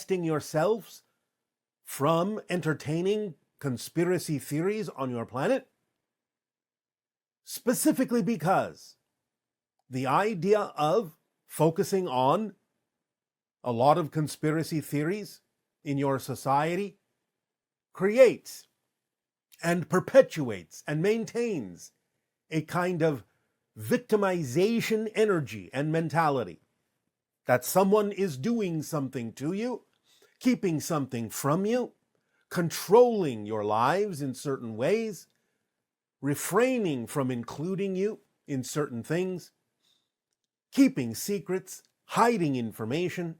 divesting yourselves from entertaining conspiracy theories on your planet? Specifically because the idea of focusing on a lot of conspiracy theories in your society creates and perpetuates and maintains a kind of victimization energy and mentality that someone is doing something to you, keeping something from you, controlling your lives in certain ways, refraining from including you in certain things, keeping secrets, hiding information,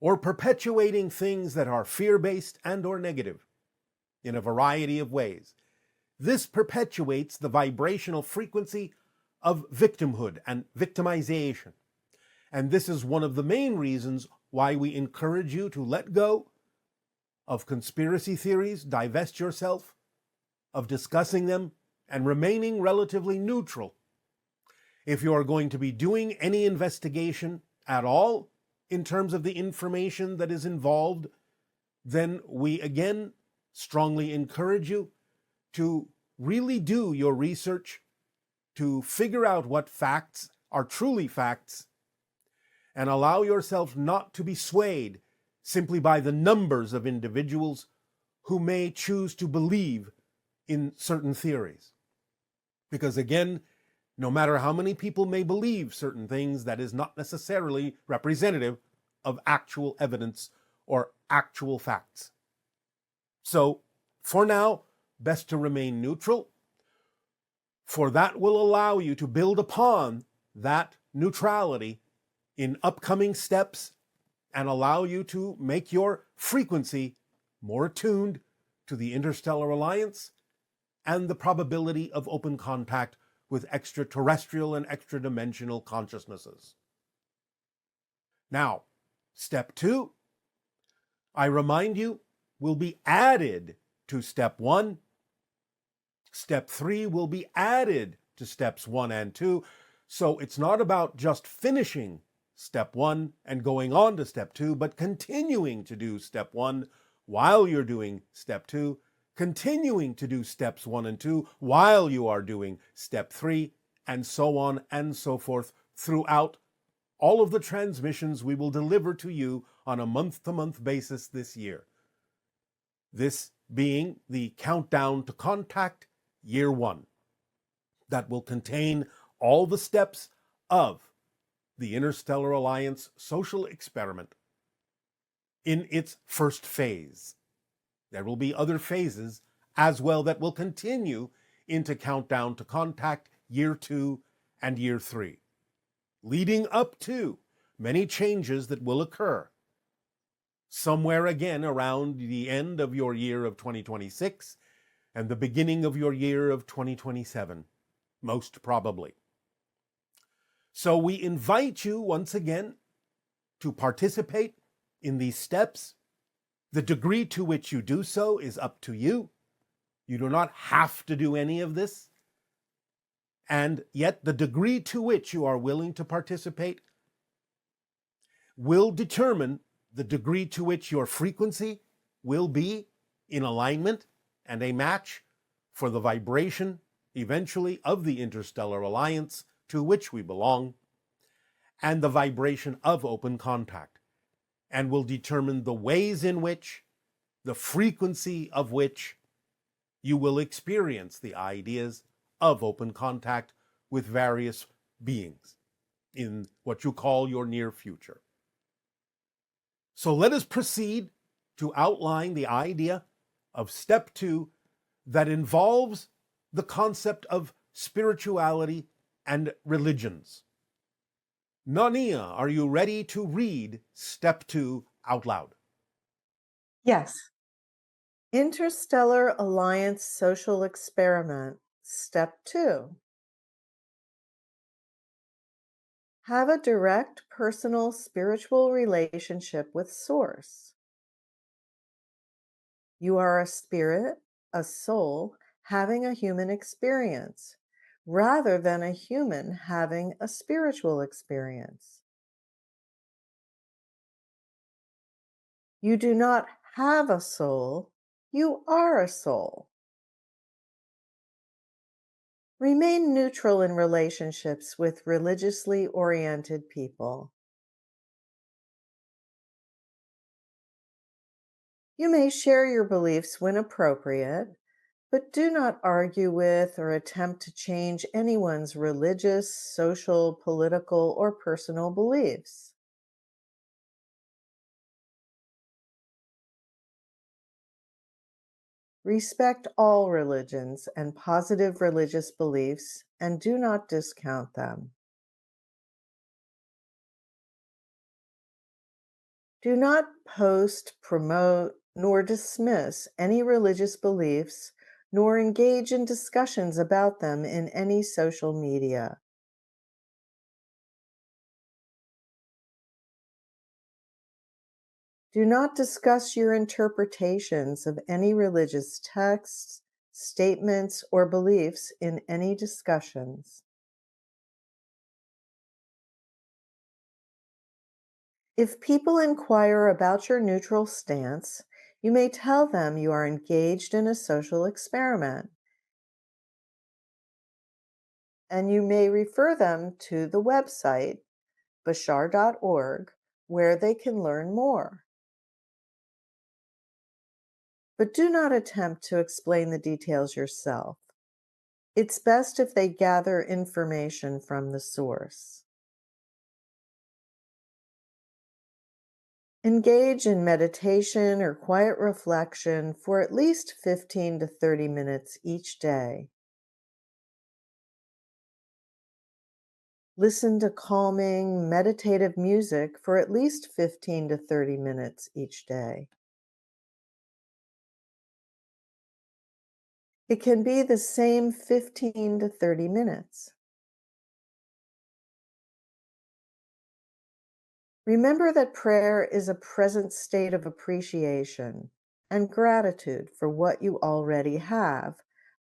or perpetuating things that are fear-based and or negative in a variety of ways. This perpetuates the vibrational frequency of victimhood and victimization. And this is one of the main reasons why we encourage you to let go of conspiracy theories, divest yourself of discussing them, and remaining relatively neutral. If you are going to be doing any investigation at all in terms of the information that is involved, then we again strongly encourage you to really do your research, to figure out what facts are truly facts, and allow yourself not to be swayed simply by the numbers of individuals who may choose to believe in certain theories. Because again, no matter how many people may believe certain things, that is not necessarily representative of actual evidence or actual facts. So, for now, best to remain neutral, for that will allow you to build upon that neutrality in upcoming steps and allow you to make your frequency more attuned to the Interstellar Alliance and the probability of open contact with extraterrestrial and extra-dimensional consciousnesses. Now, step 2, I remind you, will be added to step 1. Step 3 will be added to steps 1 and 2. So it's not about just finishing step 1 and going on to step 2, but continuing to do step 1 while you're doing step 2, continuing to do steps 1 and 2 while you are doing step 3, and so on and so forth throughout all of the transmissions we will deliver to you on a month-to-month basis this year. This being the Countdown to Contact Year 1, that will contain all the steps of the Interstellar Alliance Social Experiment in its first phase. There will be other phases as well that will continue into Countdown to Contact Year 2 and Year 3, leading up to many changes that will occur somewhere again around the end of your year of 2026 and the beginning of your year of 2027, most probably. So we invite you once again to participate in these steps. The degree to which you do so is up to you. You do not have to do any of this. And yet the degree to which you are willing to participate will determine the degree to which your frequency will be in alignment and a match for the vibration eventually of the Interstellar Alliance to which we belong, and the vibration of open contact, and will determine the ways in which, the frequency of which, you will experience the ideas of open contact with various beings in what you call your near future. So let us proceed to outline the idea of step 2 that involves the concept of spirituality and religions. Nania, are you ready to read step 2 out loud? Yes. Interstellar Alliance Social Experiment. Step 2. Have a direct personal spiritual relationship with Source. You are a spirit, a soul, having a human experience, rather than a human having a spiritual experience. You do not have a soul, you are a soul. Remain neutral in relationships with religiously oriented people. You may share your beliefs when appropriate, but do not argue with or attempt to change anyone's religious, social, political, or personal beliefs. Respect all religions and positive religious beliefs and do not discount them. Do not post, promote, nor dismiss any religious beliefs, nor engage in discussions about them in any social media. Do not discuss your interpretations of any religious texts, statements, or beliefs in any discussions. If people inquire about your neutral stance, you may tell them you are engaged in a social experiment, and you may refer them to the website bashar.org where they can learn more. But do not attempt to explain the details yourself. It's best if they gather information from the source. Engage in meditation or quiet reflection for at least 15 to 30 minutes each day. Listen to calming, meditative music for at least 15 to 30 minutes each day. It can be the same 15 to 30 minutes. Remember that prayer is a present state of appreciation and gratitude for what you already have,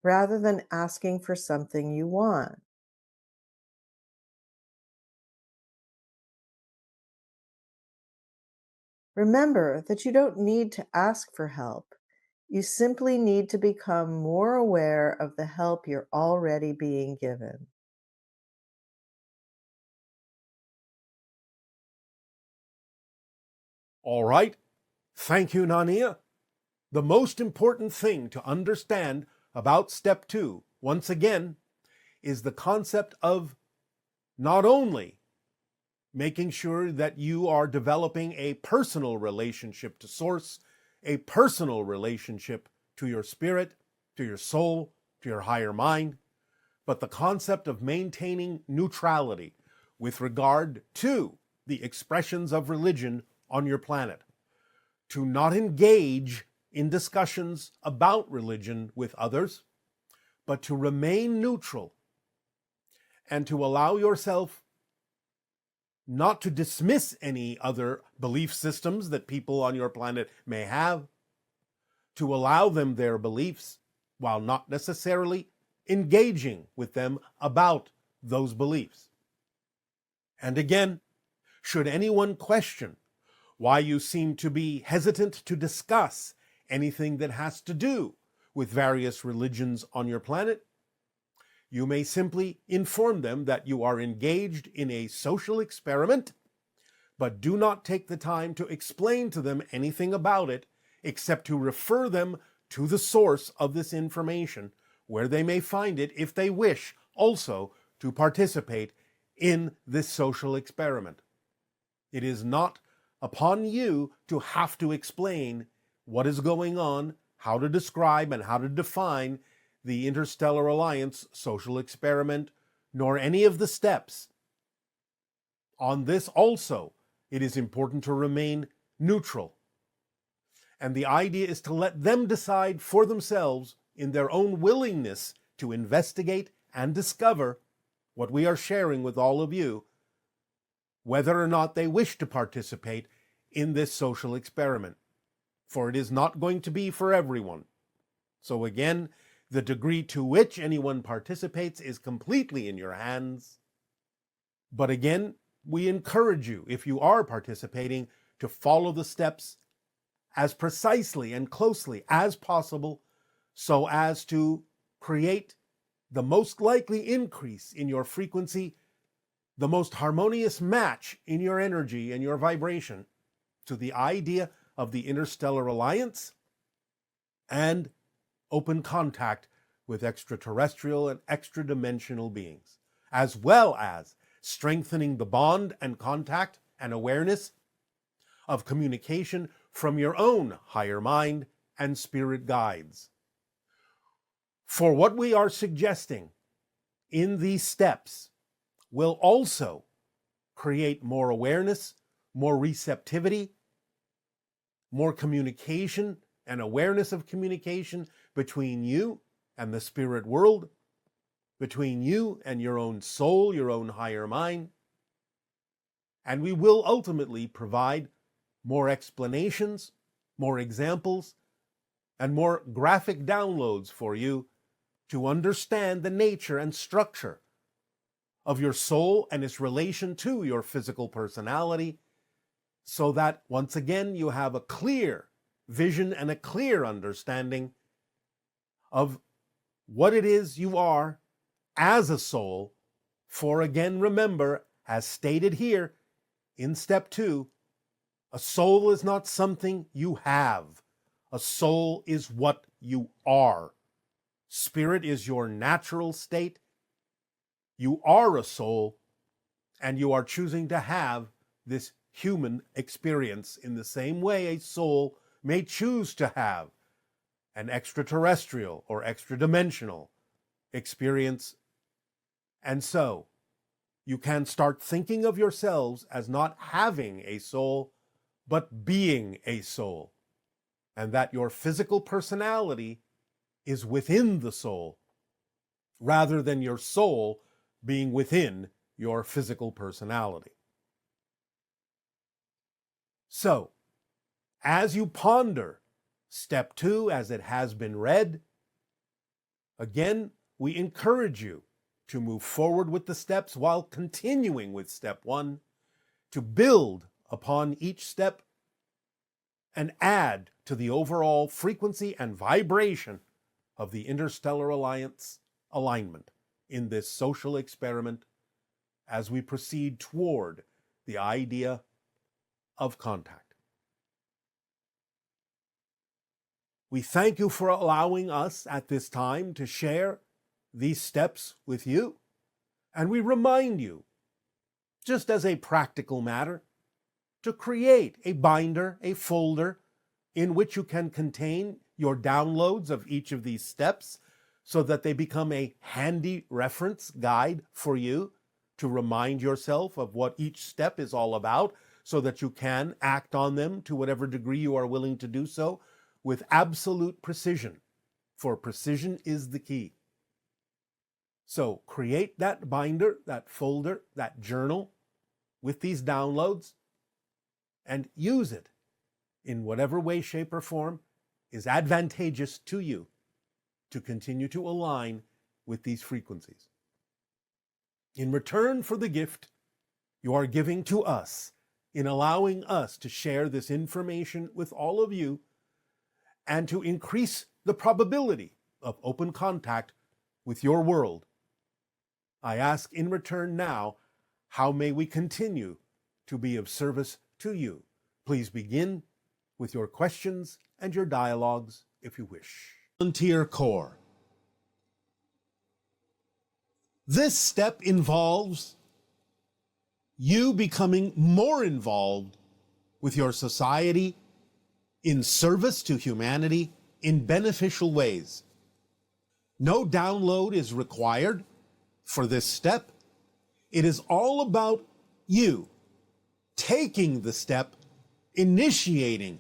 rather than asking for something you want. Remember that you don't need to ask for help. You simply need to become more aware of the help you're already being given. All right. Thank you, Nania. The most important thing to understand about step 2, once again, is the concept of not only making sure that you are developing a personal relationship to Source, a personal relationship to your spirit, to your soul, to your higher mind, but the concept of maintaining neutrality with regard to the expressions of religion on your planet, to not engage in discussions about religion with others, but to remain neutral and to allow yourself not to dismiss any other belief systems that people on your planet may have, to allow them their beliefs while not necessarily engaging with them about those beliefs. And again, should anyone question why you seem to be hesitant to discuss anything that has to do with various religions on your planet, you may simply inform them that you are engaged in a social experiment, but do not take the time to explain to them anything about it except to refer them to the source of this information, where they may find it if they wish also to participate in this social experiment. It is not upon you to have to explain what is going on, how to describe and how to define the Interstellar Alliance Social Experiment, nor any of the steps. On this also, it is important to remain neutral. And the idea is to let them decide for themselves, in their own willingness to investigate and discover what we are sharing with all of you, whether or not they wish to participate in this social experiment. For it is not going to be for everyone. So again, the degree to which anyone participates is completely in your hands. But again, we encourage you, if you are participating, to follow the steps as precisely and closely as possible so as to create the most likely increase in your frequency, the most harmonious match in your energy and your vibration to the idea of the Interstellar Alliance and open contact with extraterrestrial and extra-dimensional beings, as well as strengthening the bond and contact and awareness of communication from your own higher mind and spirit guides. For what we are suggesting in these steps will also create more awareness, more receptivity, more communication and awareness of communication between you and the spirit world, between you and your own soul, your own higher mind. And we will ultimately provide more explanations, more examples, and more graphic downloads for you to understand the nature and structure of your soul and its relation to your physical personality, so that once again you have a clear vision and a clear understanding of what it is you are as a soul. For again, remember, as stated here in step 2, a soul is not something you have. A soul is what you are. Spirit is your natural state. You are a soul, and you are choosing to have this human experience in the same way a soul may choose to have an extraterrestrial or extra-dimensional experience. And so, you can start thinking of yourselves as not having a soul, but being a soul, and that your physical personality is within the soul, rather than your soul being within your physical personality. So, as you ponder step 2 as it has been read, again, we encourage you to move forward with the steps while continuing with step 1, to build upon each step and add to the overall frequency and vibration of the Interstellar Alliance alignment in this social experiment as we proceed toward the idea of contact. We thank you for allowing us at this time to share these steps with you, and we remind you, just as a practical matter, to create a binder, a folder, in which you can contain your downloads of each of these steps so that they become a handy reference guide for you to remind yourself of what each step is all about, so that you can act on them to whatever degree you are willing to do so with absolute precision, for precision is the key. So create that binder, that folder, that journal with these downloads, and use it in whatever way, shape, or form is advantageous to you to continue to align with these frequencies. In return for the gift you are giving to us in allowing us to share this information with all of you and to increase the probability of open contact with your world, I ask in return now, how may we continue to be of service to you? Please begin with your questions and your dialogues if you wish. Volunteer Core. This step involves you becoming more involved with your society in service to humanity in beneficial ways. No download is required for this step. It is all about you taking the step, initiating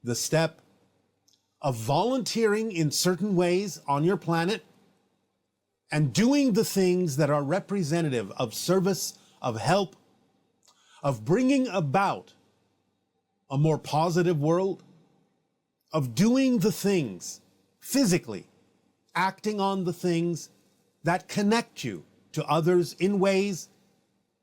the step of volunteering in certain ways on your planet and doing the things that are representative of service, of help, of bringing about a more positive world, of doing the things physically, acting on the things that connect you to others in ways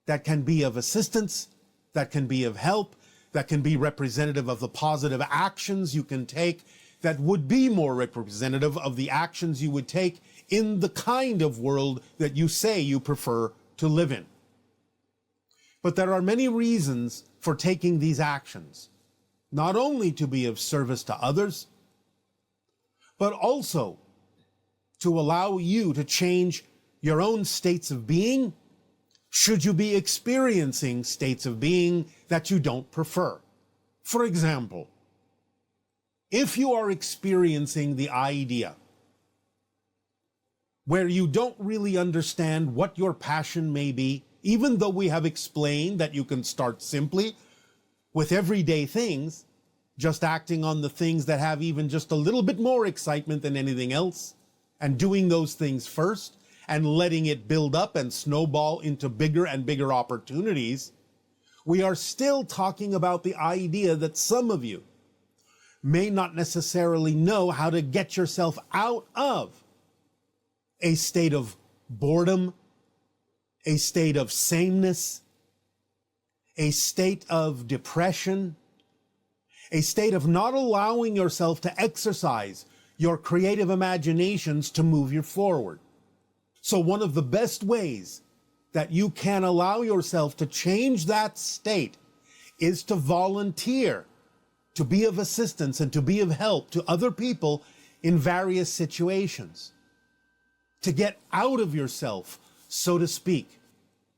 that can be of assistance, that can be of help, that can be representative of the positive actions you can take that would be more representative of the actions you would take in the kind of world that you say you prefer to live in. But there are many reasons for taking these actions, not only to be of service to others, but also to allow you to change your own states of being, should you be experiencing states of being that you don't prefer. For example, if you are experiencing the idea where you don't really understand what your passion may be, even though we have explained that you can start simply with everyday things, just acting on the things that have even just a little bit more excitement than anything else, and doing those things first, and letting it build up and snowball into bigger and bigger opportunities, we are still talking about the idea that some of you may not necessarily know how to get yourself out of a state of boredom, a state of sameness, a state of depression, a state of not allowing yourself to exercise your creative imaginations to move you forward. So one of the best ways that you can allow yourself to change that state is to volunteer, to be of assistance and to be of help to other people in various situations, to get out of yourself, so to speak,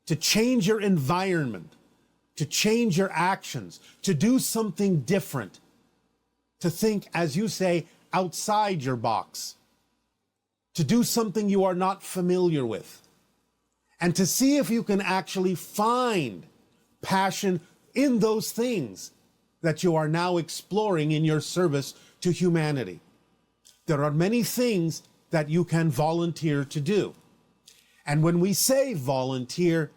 to change your environment, to change your actions, to do something different, to think, as you say, outside your box, to do something you are not familiar with, and to see if you can actually find passion in those things that you are now exploring in your service to humanity. There are many things that you can volunteer to do. And when we say volunteer,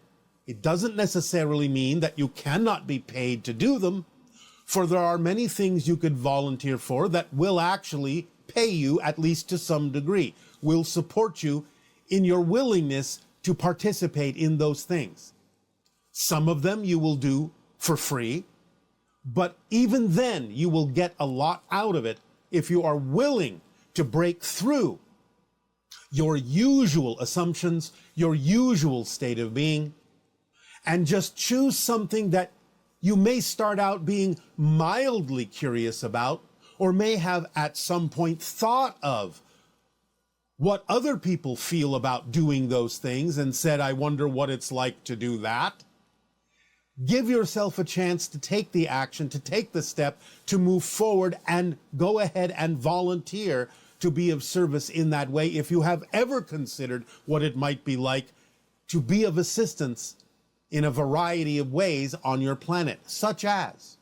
it doesn't necessarily mean that you cannot be paid to do them, for there are many things you could volunteer for that will actually pay you, at least to some degree, will support you in your willingness to participate in those things. Some of them you will do for free, but even then you will get a lot out of it if you are willing to break through your usual assumptions, your usual state of being, and just choose something that you may start out being mildly curious about, or may have at some point thought of what other people feel about doing those things and said, I wonder what it's like to do that. Give yourself a chance to take the action, to take the step, to move forward and go ahead and volunteer to be of service in that way, if you have ever considered what it might be like to be of assistance in a variety of ways on your planet, such as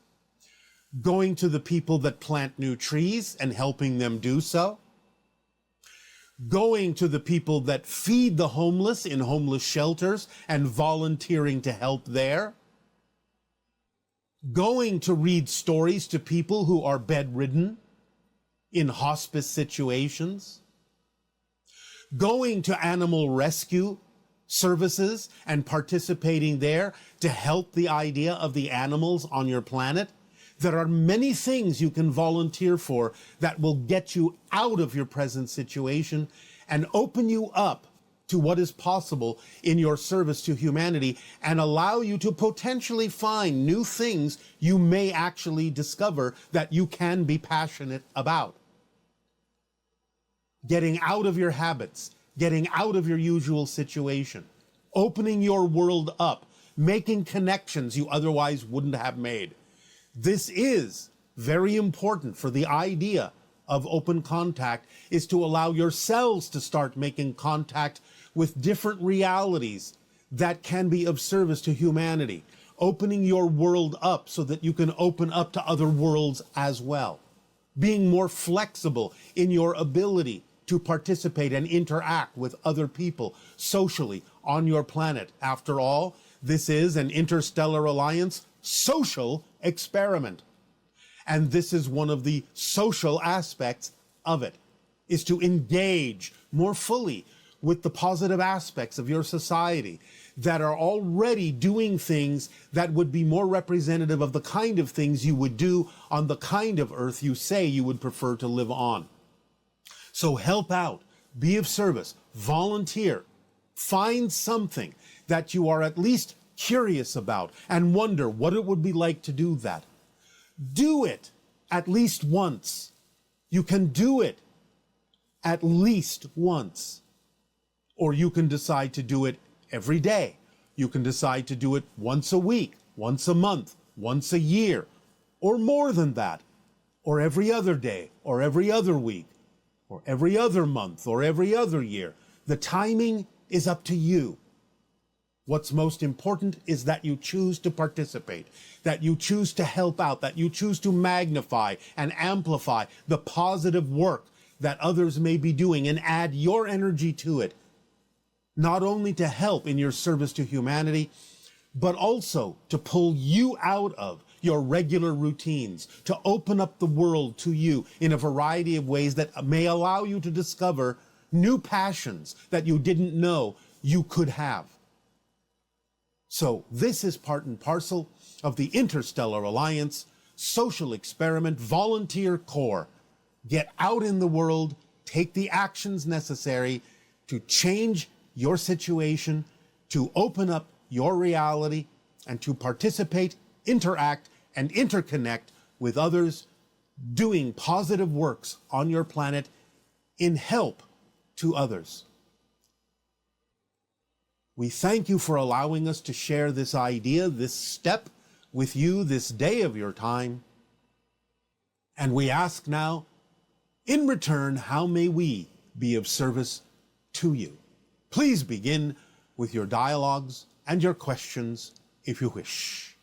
going to the people that plant new trees and helping them do so, going to the people that feed the homeless in homeless shelters and volunteering to help there, going to read stories to people who are bedridden in hospice situations, going to animal rescue services and participating there to help the idea of the animals on your planet. There are many things you can volunteer for that will get you out of your present situation and open you up to what is possible in your service to humanity and allow you to potentially find new things you may actually discover that you can be passionate about. Getting out of your habits, getting out of your usual situation, opening your world up, making connections you otherwise wouldn't have made. This is very important for the idea of open contact, is to allow yourselves to start making contact with different realities that can be of service to humanity, opening your world up so that you can open up to other worlds as well, being more flexible in your ability to participate and interact with other people socially on your planet. After all, this is an Interstellar Alliance Social Experiment. And this is one of the social aspects of it, is to engage more fully with the positive aspects of your society. that are already doing things that would be more representative of the kind of things you would do on the kind of earth you say you would prefer to live on. So help out, be of service, volunteer, find something that you are at least curious about and wonder what it would be like to do that. Do it at least once. You can do it at least once. Or you can decide to do it every day. You can decide to do it once a week, once a month, once a year, or more than that, or every other day, or every other week, or every other month, or every other year. The timing is up to you. What's most important is that you choose to participate, that you choose to help out, that you choose to magnify and amplify the positive work that others may be doing and add your energy to it, not only to help in your service to humanity, but also to pull you out of your regular routines, to open up the world to you in a variety of ways that may allow you to discover new passions that you didn't know you could have. So this is part and parcel of the Interstellar Alliance Social Experiment Volunteer Corps. Get out in the world, take the actions necessary to change your situation, to open up your reality, and to participate, interact, and interconnect with others doing positive works on your planet in help to others. We thank you for allowing us to share this idea, this step with you this day of your time. And we ask now, in return, how may we be of service to you? Please begin with your dialogues and your questions if you wish.